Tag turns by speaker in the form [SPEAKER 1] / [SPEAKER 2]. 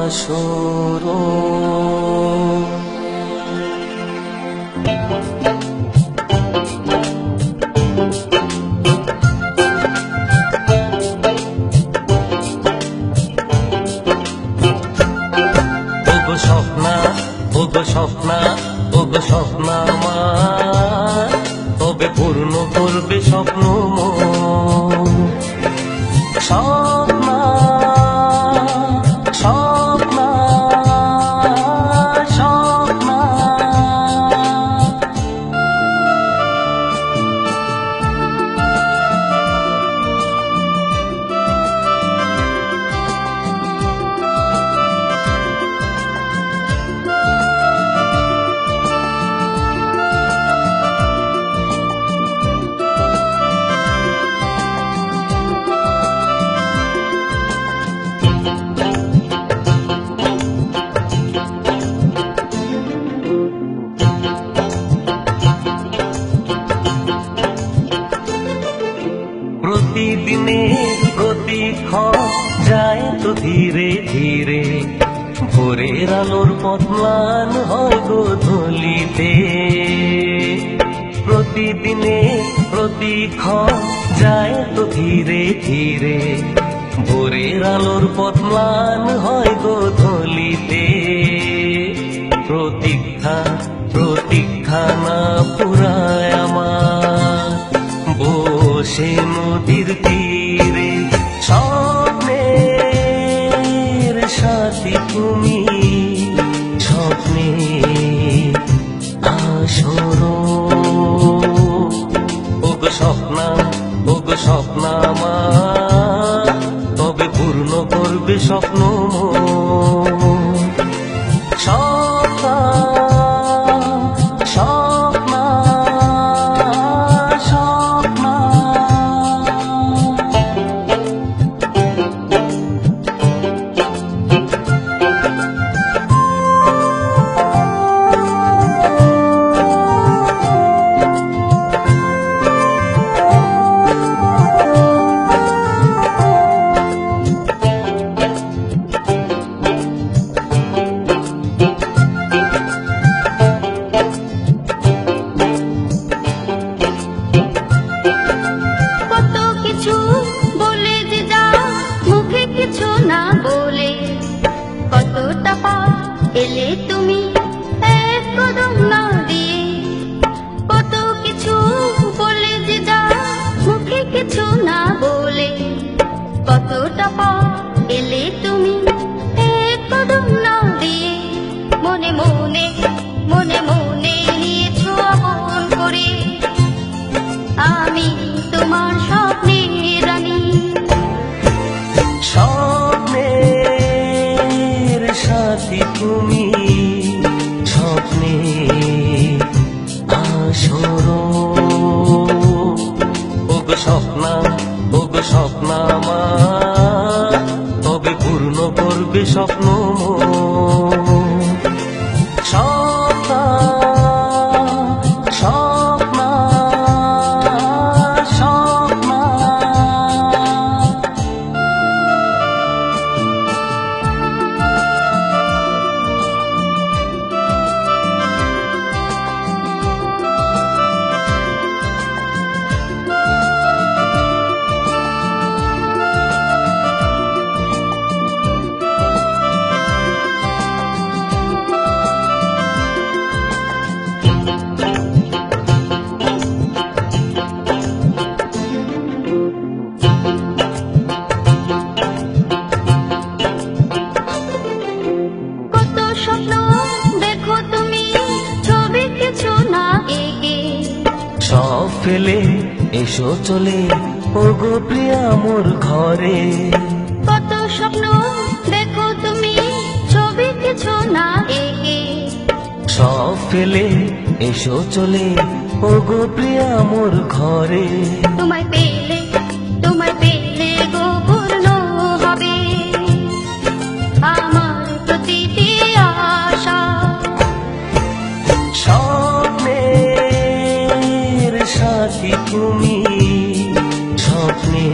[SPEAKER 1] আসর। ওগো স্বপ্না, ওগো স্বপ্না, ওগো স্বপ্না আমার, তবে পূর্ণ করবে স্বপ্ন মন। স্বপ্না, স্বপ্না, স্বপ্না। প্রতিদিনে প্রতিক্ষণ যায় তো ধীরে ধীরে, ভোরের আলোর পথ ম্লান হয় গোধূলিতে। প্রতিদিনে প্রতিক্ষণ যায় তো ধীরে ধীরে, ভোরের আলোর পথ ম্লান হয় গোধূলিতে। প্রতীক্ষা প্রতীক্ষা না পুরায় আমার, বসে নদীর তীরে। স্বপ্নের সাথী তুমি, স্বপ্নে আসর। ওগো স্বপ্না, ওগো স্বপ্না আমার, তবে পূর্ণ করবে স্বপ্ন মন। স্বপ্না, স্বপ্না, স্বপ্না।
[SPEAKER 2] এলে তুমি এক কদম না দিয়ে, কত কিছু বলে যে যা মুখে কিছু না বলে। কতটা পা এলে তুমি এক কদম না দিয়ে, মনে মনে মনে মনে নিয়েছো আপন করে। আমি তোমার স্বপ্নের রানী।
[SPEAKER 1] স্বপ্নের সাথী তুমি, স্বপ্নে আসর। ওগো স্বপ্না, ওগো স্বপ্না আমার, তবে পূর্ণ করবে স্বপ্ন মন। স্বপ্না, স্বপ্না, স্বপ্না। সব ফেলে এসো চলে, ওগো প্রিয়া মোর ঘরে।
[SPEAKER 2] কত স্বপ্ন দেখো তুমি, ছবি কিছু না একে।
[SPEAKER 1] সব ফেলে এসো চলে, ওগো প্রিয়া মোর ঘরে।
[SPEAKER 2] তোমায় পেলে, তোমায় পেলে গো পূর্ণ হবে আমার প্রতিটি আশা।
[SPEAKER 1] স্বপ্নের সাথী তুমি, স্বপ্নে